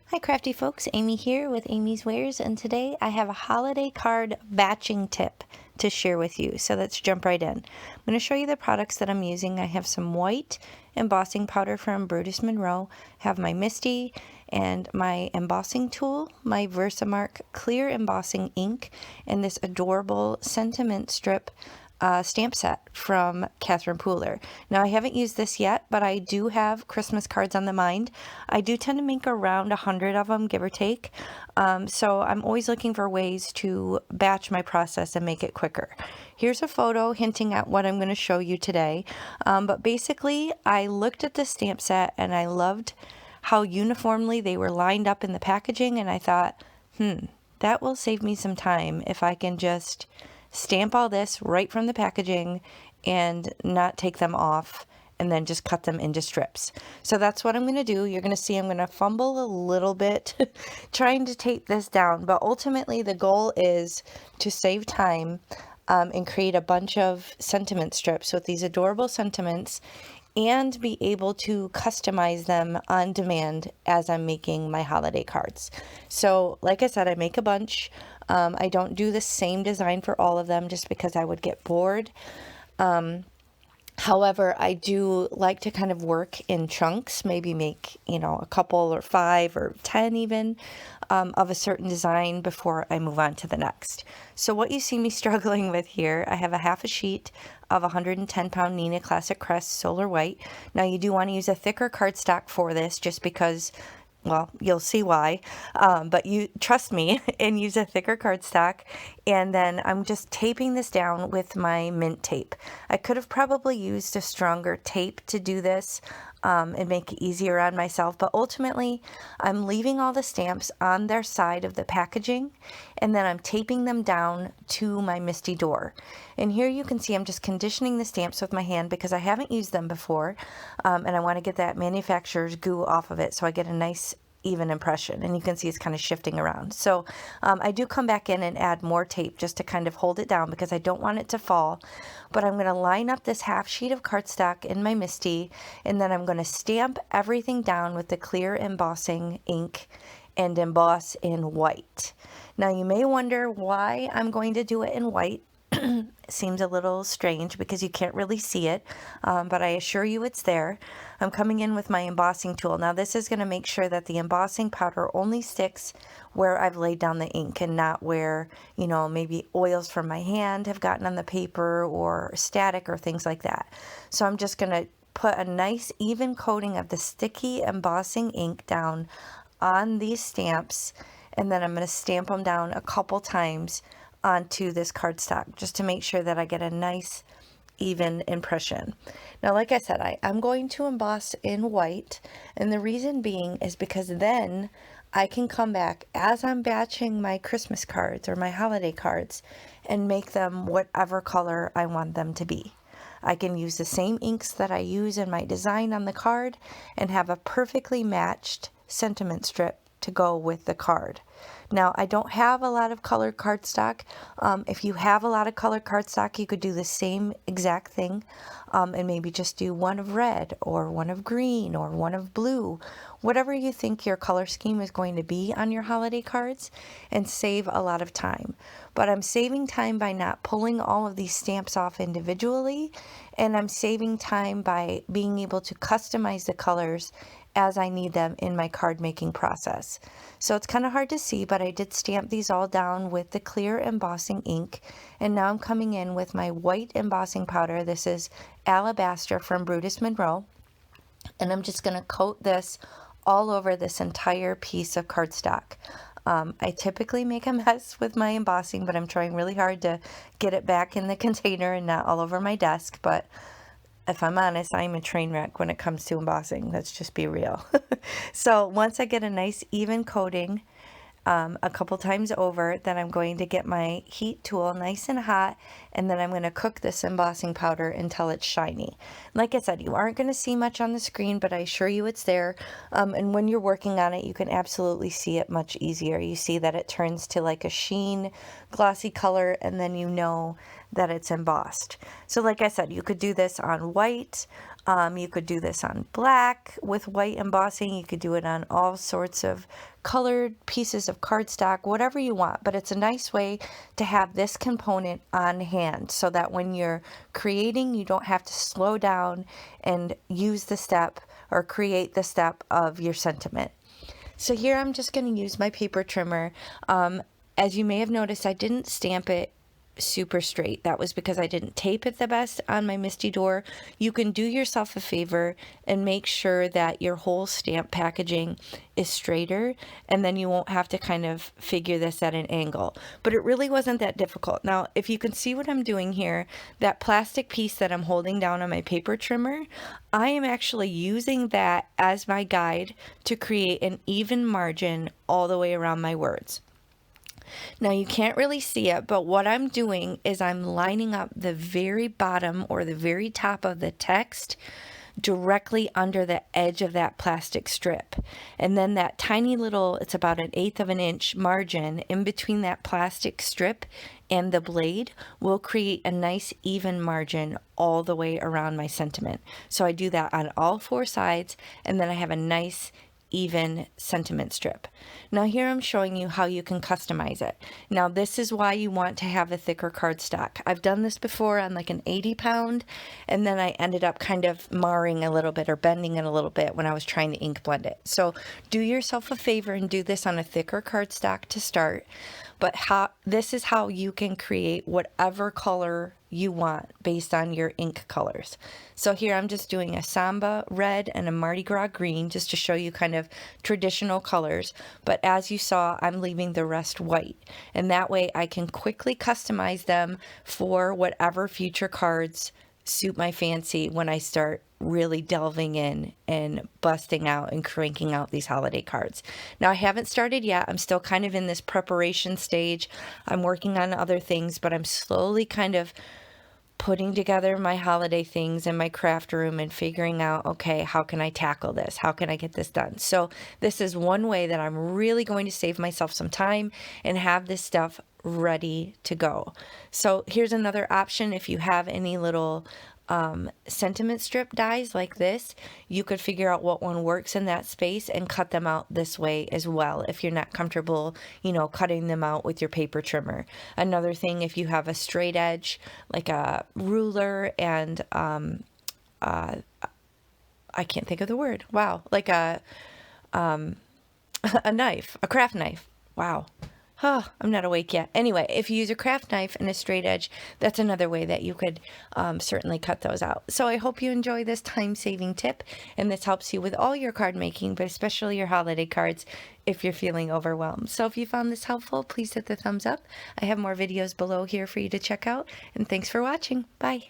Hi crafty folks, Amy here with Amy's Wares, and today I have a holiday card batching tip to share with you. So let's jump right in. I'm going to show you the products that I'm using. I have some white embossing powder from Brutus Monroe, have my Misty and my embossing tool, my Versamark clear embossing ink, and this adorable sentiment strip stamp set from Catherine Pooler. Now, I haven't used this yet, but I do have Christmas cards on the mind. I do tend to make around 100 of them, give or take. So I'm always looking for ways to batch my process and make it quicker. Here's a photo hinting at what I'm going to show you today. But basically, I looked at the stamp set and I loved how uniformly they were lined up in the packaging, and I thought, that will save me some time if I can just stamp all this right from the packaging and not take them off and then just cut them into strips. So that's what I'm going to do. You're going to see I'm going to fumble a little bit trying to tape this down, but ultimately the goal is to save time and create a bunch of sentiment strips with these adorable sentiments and be able to customize them on demand as I'm making my holiday cards. So like I said, I make a bunch. I don't do the same design for all of them just because I would get bored. However, I do like to kind of work in chunks, maybe make, a couple or 5 or 10 even of a certain design before I move on to the next. So what you see me struggling with here, I have a half a sheet of 110 pound Neenah Classic Crest Solar White. Now you do want to use a thicker cardstock for this just because, well, you'll see why, but you trust me and use a thicker cardstock. And then I'm just taping this down with my mint tape. I could have probably used a stronger tape to do this and make it easier on myself, but ultimately I'm leaving all the stamps on their side of the packaging, and then I'm taping them down to my Misty door. And here you can see I'm just conditioning the stamps with my hand because I haven't used them before, and I want to get that manufacturer's goo off of it so I get a nice even impression, and you can see it's kind of shifting around. So I do come back in and add more tape just to kind of hold it down because I don't want it to fall. But I'm going to line up this half sheet of cardstock in my Misty, and then I'm going to stamp everything down with the clear embossing ink and emboss in white. Now you may wonder why I'm going to do it in white. It seems a little strange because you can't really see it, but I assure you it's there. I'm coming in with my embossing tool. Now this is going to make sure that the embossing powder only sticks where I've laid down the ink and not where, maybe oils from my hand have gotten on the paper or static or things like that. So I'm just going to put a nice even coating of the sticky embossing ink down on these stamps, and then I'm going to stamp them down a couple times onto this cardstock just to make sure that I get a nice even impression. Now, like I said, I'm going to emboss in white, and the reason being is because then I can come back as I'm batching my Christmas cards or my holiday cards and make them whatever color I want them to be. I can use the same inks that I use in my design on the card and have a perfectly matched sentiment strip to go with the card. Now, I don't have a lot of colored cardstock. If you have a lot of colored cardstock, you could do the same exact thing and maybe just do one of red or one of green or one of blue, whatever you think your color scheme is going to be on your holiday cards, and save a lot of time. But I'm saving time by not pulling all of these stamps off individually, and I'm saving time by being able to customize the colors as I need them in my card making process. So it's kind of hard to see, but I did stamp these all down with the clear embossing ink, and now I'm coming in with my white embossing powder. This is Alabaster from Brutus Monroe, and I'm just going to coat this all over this entire piece of cardstock. I typically make a mess with my embossing, but I'm trying really hard to get it back in the container and not all over my desk, but if I'm honest, I'm a train wreck when it comes to embossing. Let's just be real. So once I get a nice even coating a couple times over, then I'm going to get my heat tool nice and hot, and then I'm going to cook this embossing powder until it's shiny. Like I said, you aren't going to see much on the screen, but I assure you it's there. And when you're working on it, you can absolutely see it much easier. You see that it turns to like a sheen, glossy color, and then you know that it's embossed. So like I said, you could do this on white, You could do this on black with white embossing. You could do it on all sorts of colored pieces of cardstock, whatever you want. But it's a nice way to have this component on hand so that when you're creating, you don't have to slow down and use the step or create the step of your sentiment. So here I'm just going to use my paper trimmer. As you may have noticed, I didn't stamp it super straight. That was because I didn't tape it the best on my Misty door. You can do yourself a favor and make sure that your whole stamp packaging is straighter, and then you won't have to kind of figure this at an angle. But it really wasn't that difficult. Now, if you can see what I'm doing here, that plastic piece that I'm holding down on my paper trimmer, I am actually using that as my guide to create an even margin all the way around my words. Now you can't really see it, but what I'm doing is I'm lining up the very bottom or the very top of the text directly under the edge of that plastic strip. And then that tiny little, it's about 1/8 of an inch margin in between that plastic strip and the blade will create a nice even margin all the way around my sentiment. So I do that on all 4 sides, and then I have a nice even sentiment strip. Now here I'm showing you how you can customize it. Now this is why you want to have a thicker cardstock. I've done this before on like an 80-pound, and then I ended up kind of marring a little bit or bending it a little bit when I was trying to ink blend it. So do yourself a favor and do this on a thicker cardstock to start. But this is how you can create whatever color you want based on your ink colors. So here I'm just doing a Samba red and a Mardi Gras green just to show you kind of traditional colors. But as you saw, I'm leaving the rest white. And that way I can quickly customize them for whatever future cards suit my fancy when I start really delving in and busting out and cranking out these holiday cards. Now I haven't started yet. I'm still kind of in this preparation stage. I'm working on other things, but I'm slowly kind of putting together my holiday things in my craft room and figuring out, okay, how can I tackle this? How can I get this done? So this is one way that I'm really going to save myself some time and have this stuff ready to go. So here's another option. If you have any little sentiment strip dies like this, you could figure out what one works in that space and cut them out this way as well if you're not comfortable, cutting them out with your paper trimmer. Another thing, if you have a straight edge like a ruler and I can't think of the word, like a knife, a craft knife, I'm not awake yet. Anyway, if you use a craft knife and a straight edge, that's another way that you could certainly cut those out. So I hope you enjoy this time-saving tip, and this helps you with all your card making, but especially your holiday cards if you're feeling overwhelmed. So if you found this helpful, please hit the thumbs up. I have more videos below here for you to check out, and thanks for watching. Bye.